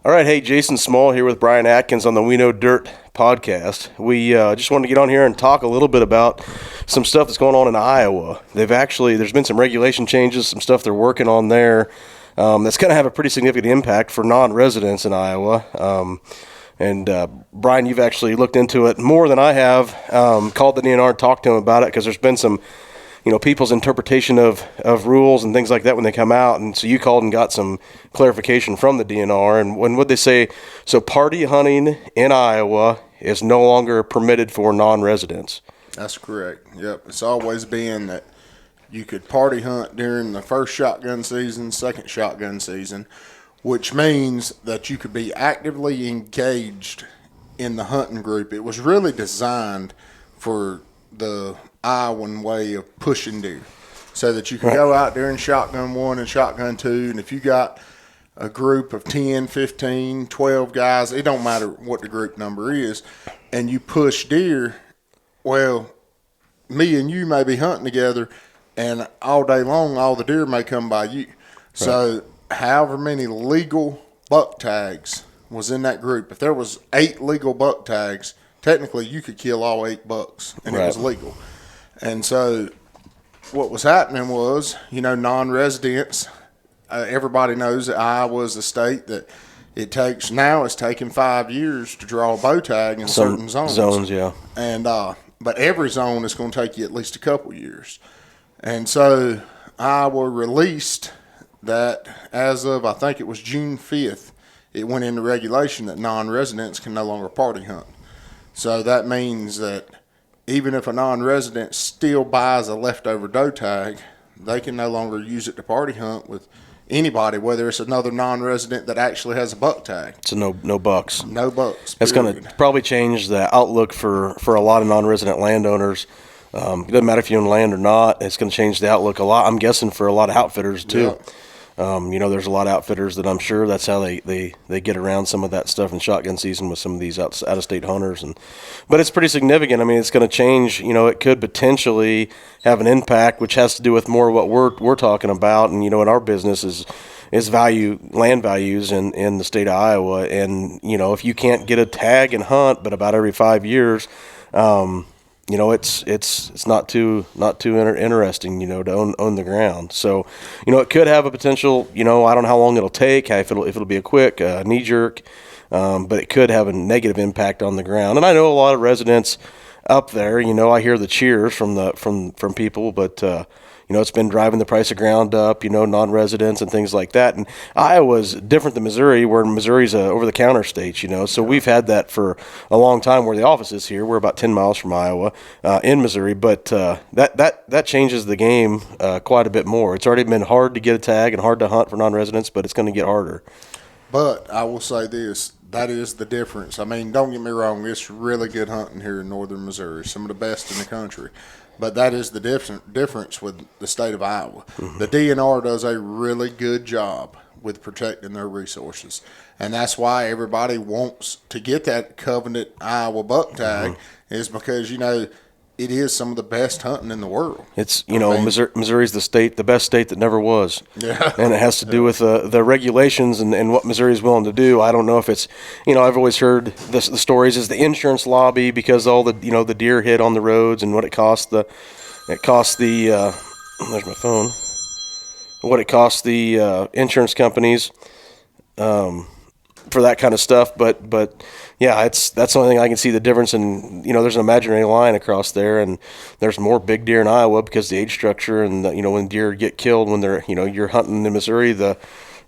All right, hey, Jason Small here with Brian Atkins on the We Know Dirt podcast. We just wanted to get on here and talk a little bit about some stuff that's going on in Iowa. There's been some regulation changes, some stuff they're working on there that's going to have a pretty significant impact for non-residents in Iowa. Brian, you've actually looked into it more than I have, called the DNR and talked to him about it because there's been some people's interpretation of rules and things like that when they come out. And so you called and got some clarification from the DNR. And what they say, so party hunting in Iowa is no longer permitted for non-residents. That's correct. Yep. It's always been that you could party hunt during the first shotgun season, second shotgun season, which means that you could be actively engaged in the hunting group. It was really designed for the Iowan way of pushing deer so that you can go out there and shotgun 1 and shotgun 2, and if you got a group of 10, 15, 12 guys, it don't matter what the group number is, and you push deer, well, me and you may be hunting together, and all day long all the deer may come by you. Right. So however many legal buck tags was in that group, if there was 8 legal buck tags, technically you could kill all 8 bucks, and It was legal. And so what was happening was, non-residents, everybody knows that Iowa is a state that it's taking 5 years to draw a bow tag in certain zones. Zones, yeah. And but every zone is going to take you at least a couple years. And so Iowa released that as of, I think it was June 5th, it went into regulation that non-residents can no longer party hunt. So that means that even if a non-resident still buys a leftover doe tag, they can no longer use it to party hunt with anybody, whether it's another non-resident that actually has a buck tag. So no bucks. No bucks. That's going to probably change the outlook for a lot of non-resident landowners. It doesn't matter if you own land or not. It's going to change the outlook a lot, I'm guessing, for a lot of outfitters too. Yeah. There's a lot of outfitters that I'm sure that's how they get around some of that stuff in shotgun season with some of these out-of-state hunters. But it's pretty significant. I mean, it's going to change. It could potentially have an impact, which has to do with more of what we're talking about. And, in our business is land values in the state of Iowa. And, if you can't get a tag and hunt, but about every 5 years, it's not too interesting, to own the ground. So, it could have a potential, I don't know how long it'll take, if it'll be a quick knee jerk, but it could have a negative impact on the ground. And I know a lot of residents up there, I hear the cheers from people, but it's been driving the price of ground up, non-residents and things like that. And Iowa's different than Missouri, where Missouri's a over-the-counter state, So we've had that for a long time where the office is here. We're about 10 miles from Iowa in Missouri. But that changes the game quite a bit more. It's already been hard to get a tag and hard to hunt for non-residents, but it's going to get harder. But I will say this. That is the difference. I mean, don't get me wrong. It's really good hunting here in northern Missouri, some of the best in the country. But that is the difference with the state of Iowa. Mm-hmm. The DNR does a really good job with protecting their resources. And that's why everybody wants to get that covenant Iowa buck tag, is because, it is some of the best hunting in the world. It's, Missouri's the best state that never was. Yeah. And it has to do with the regulations and what Missouri's willing to do. I don't know if it's, I've always heard the stories is the insurance lobby, because all the, the deer hit on the roads and what it costs there's my phone. What it costs the insurance companies for that kind of stuff. But yeah, that's the only thing I can see the difference in. There's an imaginary line across there, and there's more big deer in Iowa because the age structure and when deer get killed when they're you're hunting in Missouri, the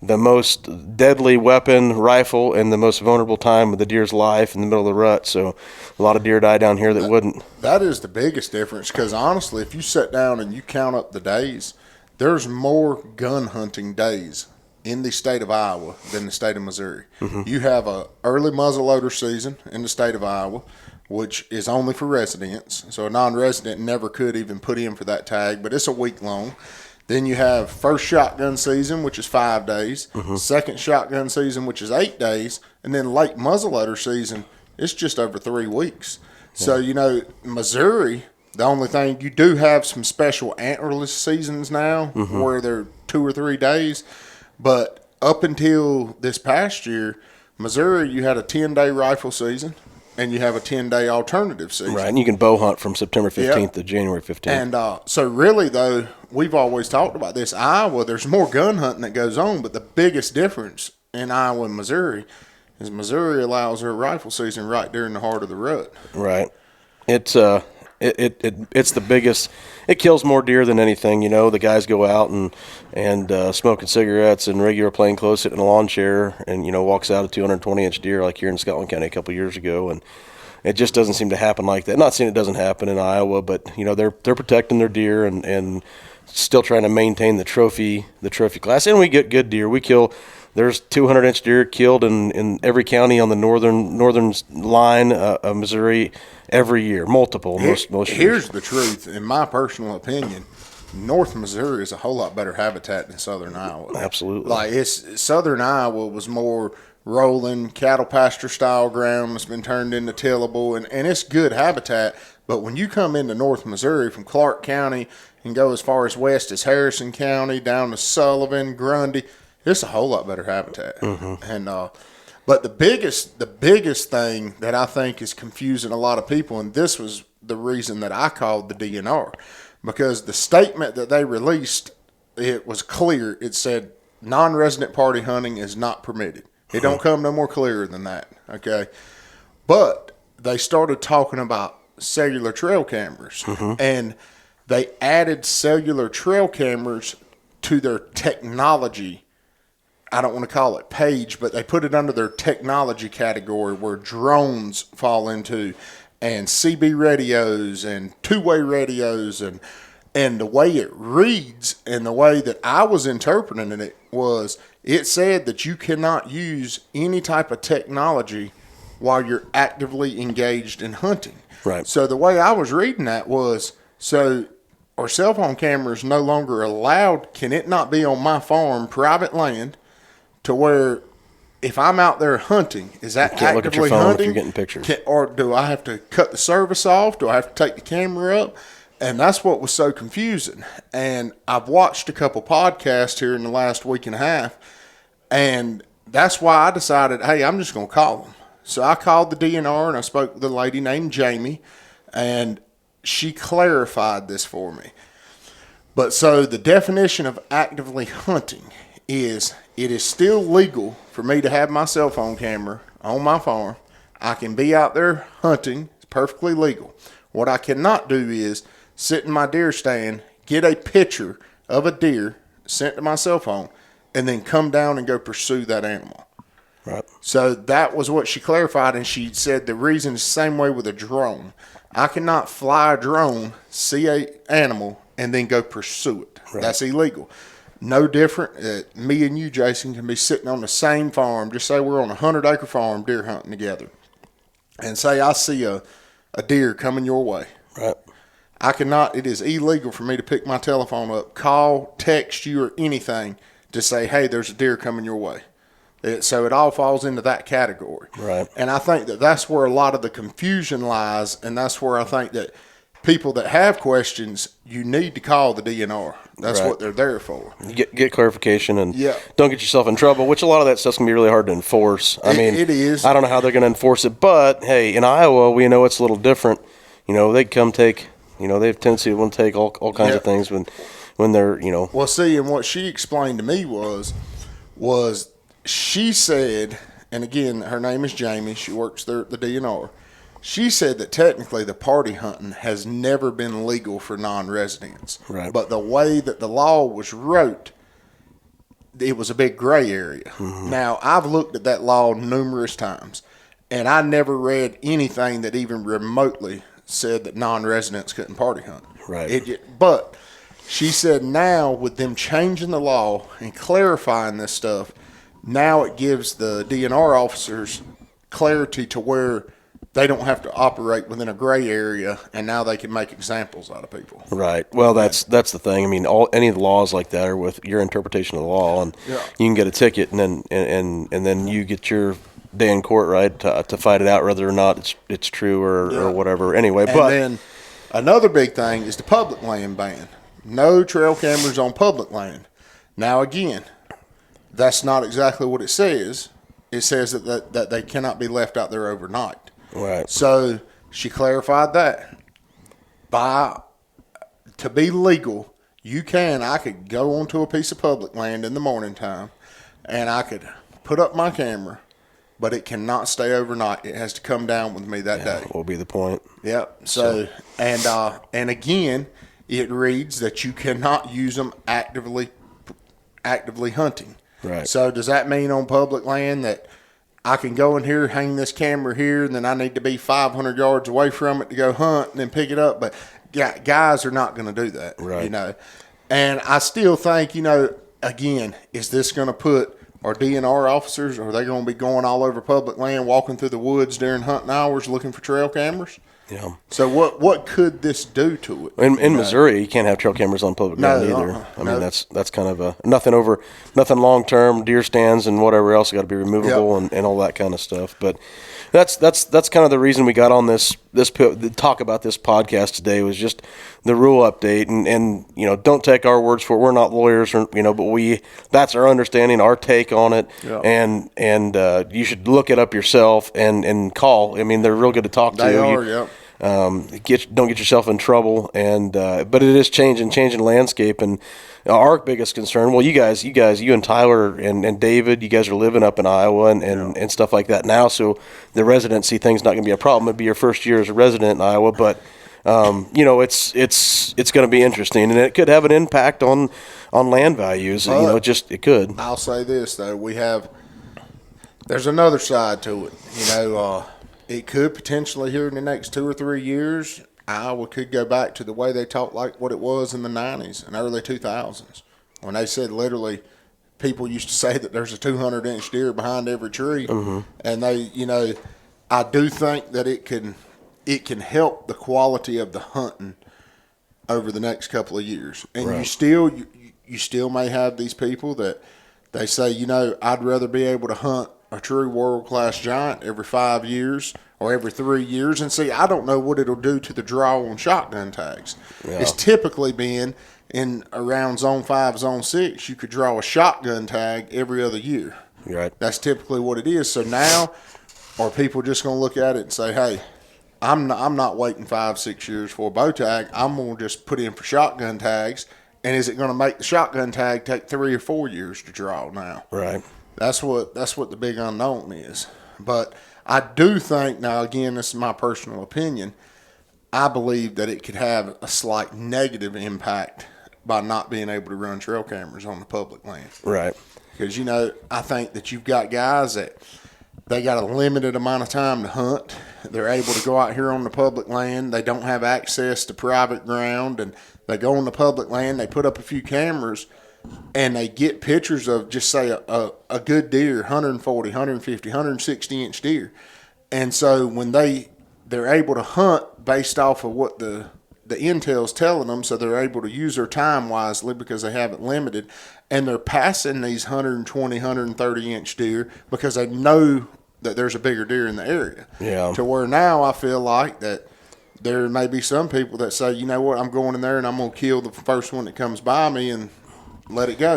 most deadly weapon, rifle, and the most vulnerable time of the deer's life in the middle of the rut. So a lot of deer die down here that wouldn't. That is the biggest difference, because honestly, if you sit down and you count up the days, there's more gun hunting days in the state of Iowa than the state of Missouri. Mm-hmm. You have a early muzzleloader season in the state of Iowa, which is only for residents. So a non-resident never could even put in for that tag, but it's a week long. Then you have first shotgun season, which is 5 days, second shotgun season, which is 8 days, and then late muzzleloader season, it's just over 3 weeks. Yeah. So, Missouri, the only thing, you do have some special antlerless seasons now where they're 2 or 3 days. But up until this past year, Missouri, you had a 10-day rifle season, and you have a 10-day alternative season. Right, and you can bow hunt from September 15th to January 15th. And so really, though, we've always talked about this. Iowa, there's more gun hunting that goes on, but the biggest difference in Iowa and Missouri is Missouri allows their rifle season right during the heart of the rut. Right. It's the biggest. It kills more deer than anything. The guys go out and smoking cigarettes and regular plain clothes, sitting in a lawn chair, and walks out a 220-inch deer like here in Scotland County a couple years ago, and it just doesn't seem to happen like that. Not saying it doesn't happen in Iowa, but they're protecting their deer and still trying to maintain the trophy class, and we get good deer. We kill. There's 200-inch deer killed in every county on the northern line of Missouri every year, multiple. Most years. Here's the truth, in my personal opinion. North Missouri is a whole lot better habitat than southern Iowa. Absolutely. Like southern Iowa was more rolling cattle pasture style ground that's been turned into tillable, and it's good habitat. But when you come into North Missouri from Clark County and go as far as west as Harrison County down to Sullivan, Grundy, it's a whole lot better habitat. Mm-hmm. And but the biggest thing that I think is confusing a lot of people, and this was the reason that I called the DNR, because the statement that they released, it was clear. It said non-resident party hunting is not permitted. It don't come no more clearer than that. Okay, but they started talking about cellular trail cameras, and they added cellular trail cameras to their technology. I don't want to call it page, but they put it under their technology category where drones fall into, and CB radios and two-way radios, and the way it reads and the way that I was interpreting it was, it said that you cannot use any type of technology while you're actively engaged in hunting. Right. So the way I was reading that was, so are cell phone cameras no longer allowed? Can it not be on my farm, private land, to where if I'm out there hunting, is that can't look at your actively phone hunting? if you're getting pictures. Or do I have to cut the service off? Do I have to take the camera up? And that's what was so confusing. And I've watched a couple podcasts here in the last week and a half, and that's why I decided, hey, I'm just going to call them. So I called the DNR, and I spoke with a lady named Jamie, and she clarified this for me. But so the definition of actively hunting is, it is still legal for me to have my cell phone camera on my farm. I can be out there hunting. It's perfectly legal. What I cannot do is sit in my deer stand, get a picture of a deer sent to my cell phone, and then come down and go pursue that animal. Right. So that was what she clarified, and she said the reason is the same way with a drone. I cannot fly a drone, see a animal, and then go pursue it. Right. That's illegal. No different. Me and you, Jason, can be sitting on the same farm. Just say we're on a 100-acre farm deer hunting together. And say I see a deer coming your way. Right. I cannot, it is illegal for me to pick my telephone up, call, text you, or anything to say, hey, there's a deer coming your way. So it all falls into that category. Right. And I think that that's where a lot of the confusion lies, and that's where I think that people that have questions, you need to call the DNR. That's what they're there for. You get clarification and don't get yourself in trouble, which a lot of that stuff's going to be really hard to enforce. I mean, it is. I don't know how they're going to enforce it, but, hey, in Iowa, we know it's a little different. They come take, they have a tendency to want to take all kinds of things when they're, Well, see, and what she explained to me was she said, and again, her name is Jamie. She works there at the DNR. She said that technically the party hunting has never been legal for non-residents. Right. But the way that the law was wrote, it was a big gray area. Mm-hmm. Now, I've looked at that law numerous times, and I never read anything that even remotely said that non-residents couldn't party hunt. Right. But she said now with them changing the law and clarifying this stuff, now it gives the DNR officers clarity to where they don't have to operate within a gray area, and now they can make examples out of people. Right. Well, that's the thing. I mean, any of the laws like that are with your interpretation of the law, and you can get a ticket, and then you get your day in court, right, to fight it out whether or not it's true or whatever. Anyway, and then another big thing is the public land ban. No trail cameras on public land. Now, again, that's not exactly what it says, it says that they cannot be left out there overnight. Right. So she clarified that to be legal, I could go onto a piece of public land in the morning time, and I could put up my camera, but it cannot stay overnight. It has to come down with me that day. Will be the point. Yep. So and again, it reads that you cannot use them actively hunting. Right. So does that mean on public land that I can go in here, hang this camera here, and then I need to be 500 yards away from it to go hunt and then pick it up? But guys are not going to do that, right. And I still think, again, is this going to put our DNR officers, are they going to be going all over public land, walking through the woods during hunting hours looking for trail cameras? Yeah. So what could this do to it? In Missouri, you can't have trail cameras on public ground either. I mean, that's kind of nothing long term. Deer stands and whatever else got to be removable and all that kind of stuff. But that's kind of the reason we got on this talk about this podcast today, was just the rule update, and don't take our words for it. We're not lawyers, but that's our understanding, our take on it, and you should look it up yourself and call. I mean, they're real good to talk to. They are. Don't get yourself in trouble, but it is changing landscape, and our biggest concern. Well, you and Tyler and David, you guys are living up in Iowa and stuff like that now, so the residency thing's not going to be a problem. It'd be your first year as a resident in Iowa, but it's going to be interesting, and it could have an impact on land values. It could. I'll say this though, there's another side to it. It could potentially, here in the next 2 or 3 years, Iowa could go back to the way they talked like what it was in the 90s and early 2000s, when they said literally people used to say that there's a 200-inch deer behind every tree. Mm-hmm. And they, I do think that it can help the quality of the hunting over the next couple of years. And right. you still may have these people that they say, I'd rather be able to hunt a true world-class giant every 5 years or every 3 years. And see, I don't know what it'll do to the draw on shotgun tags. Yeah. It's typically been in around zone 5, zone 6, you could draw a shotgun tag every other year. Right. That's typically what it is. So now, are people just going to look at it and say, hey, I'm not waiting 5, 6 years for a bow tag. I'm going to just put in for shotgun tags. And is it going to make the shotgun tag take 3 or 4 years to draw now? Right. That's what the big unknown is. But I do think, now again, this is my personal opinion, I believe that it could have a slight negative impact by not being able to run trail cameras on the public land. Right. Because, I think that you've got guys that they got a limited amount of time to hunt. They're able to go out here on the public land. They don't have access to private ground, and they go on the public land, they put up a few cameras, and they get pictures of, just say, a good deer, 140, 150, 160-inch deer. And so when they're able to hunt based off of what the intel's telling them, so they're able to use their time wisely because they have it limited, and they're passing these 120, 130-inch deer because they know that there's a bigger deer in the area. Yeah. To where now I feel like that there may be some people that say, you know what, I'm going in there and I'm going to kill the first one that comes by me and let it go,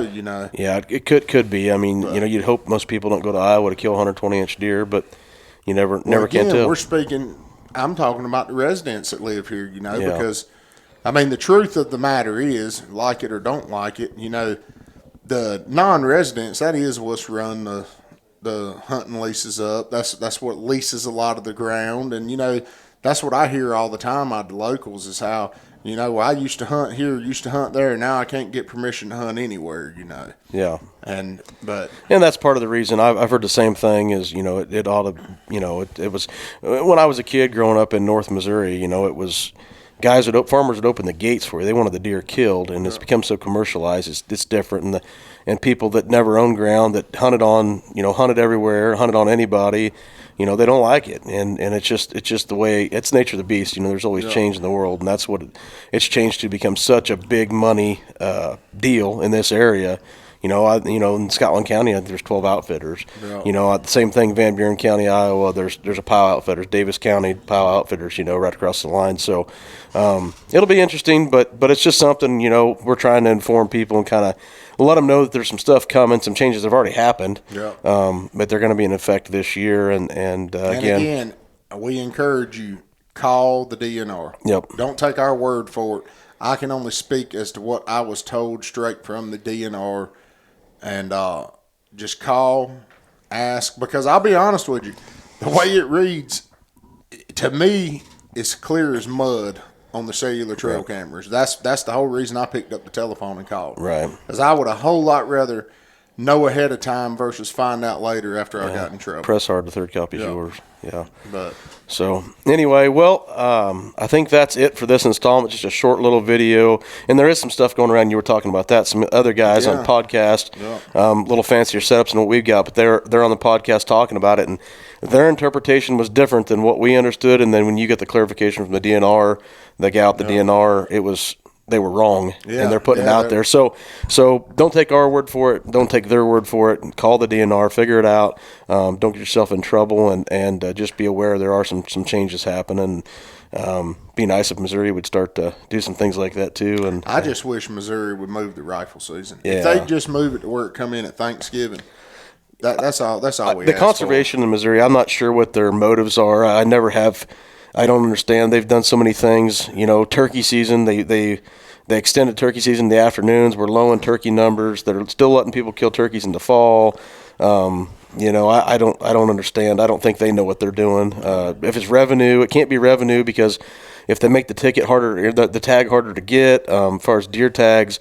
Yeah, it could be. I mean, you'd hope most people don't go to Iowa to kill 120-inch deer, but you never can tell. I'm talking about the residents that live here, because, I mean, the truth of the matter is, like it or don't like it, the non-residents, that is what's run the hunting leases up. That's what leases a lot of the ground. And, that's what I hear all the time out of the locals is how, I used to hunt here, used to hunt there, and now I can't get permission to hunt anywhere, Yeah. And that's part of the reason I've heard the same thing is, it ought to, it was, when I was a kid growing up in North Missouri, it was farmers would open the gates for you. They wanted the deer killed, and it's become so commercialized. It's different. And people that never owned ground, that hunted everywhere, hunted on anybody, they don't like it. And it's just the way, it's nature of the beast. There's always change in the world, and that's what it's changed to become such a big money deal in this area. In Scotland County, there's 12 outfitters. Yeah. The same thing, Van Buren County, Iowa, there's a Powell Outfitters. Davis County, Powell Outfitters, right across the line. So it'll be interesting, but it's just something, we're trying to inform people and kind of let them know that there's some stuff coming, some changes have already happened. Yeah. But they're going to be in effect this year. And again, we encourage you, call the DNR. Yep. Don't take our word for it. I can only speak as to what I was told straight from the DNR, and just call, ask, because I'll be honest with you, the way it reads, to me, it's clear as mud on the cellular trail cameras. That's the whole reason I picked up the telephone and called. Right. Because I would a whole lot rather know ahead of time versus find out later after I got in trouble. Press hard, the third copy's yours. Yeah. But So anyway, well, I think that's it for this installment. Just a short little video, and there is some stuff going around. You were talking about that. Some other guys on the podcast, little fancier setups than what we've got, but they're on the podcast talking about it, and their interpretation was different than what we understood. And then when you get the clarification from the DNR, the guy at the DNR, they were wrong, and they're putting it out there. So don't take our word for it. Don't take their word for it. Call the DNR, figure it out. Don't get yourself in trouble, and just be aware there are some changes happening. Be nice if Missouri would start to do some things like that too. And I just wish Missouri would move the rifle season. Yeah. If they just move it to where it come in at Thanksgiving, that's all. That's all we. The ask conservation in Missouri, I'm not sure what their motives are. I don't understand. They've done so many things. Turkey season, they extended turkey season in the afternoons. We're low in turkey numbers. They're still letting people kill turkeys in the fall. I don't understand. I don't think they know what they're doing. If it's revenue, it can't be revenue, because if they make the ticket harder, the tag harder to get, as far as deer tags,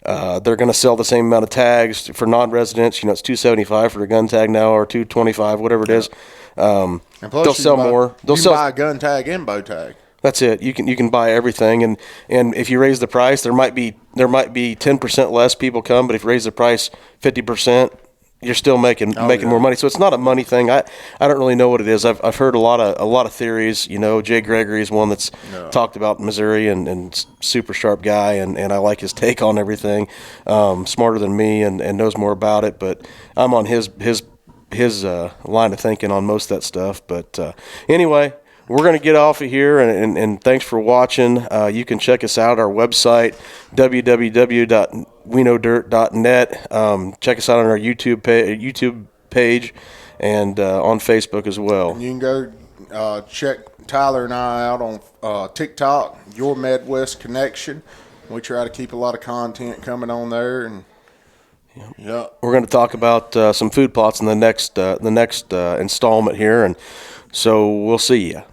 they're going to sell the same amount of tags for non-residents. It's $275 for a gun tag now, or $225, whatever it is. And plus they'll sell more. You can buy a gun tag and bow tag. That's it. You can buy everything, and if you raise the price, there might be 10% less people come, but if you raise the price 50%, you're still making more money. So it's not a money thing. I don't really know what it is. I've heard a lot of theories. Jay Gregory is one that's talked about Missouri, and super sharp guy, and I like his take on everything. Smarter than me and knows more about it, but I'm on his line of thinking on most of that stuff. But anyway, we're going to get off of here, and thanks for watching. You can check us out, our website, www.weknowdirt.net. Check us out on our YouTube page and on Facebook as well. And you can go check Tyler and I out on TikTok, Your Midwest Connection. We try to keep a lot of content coming on there, and we're going to talk about some food plots in the next installment here, and so we'll see you.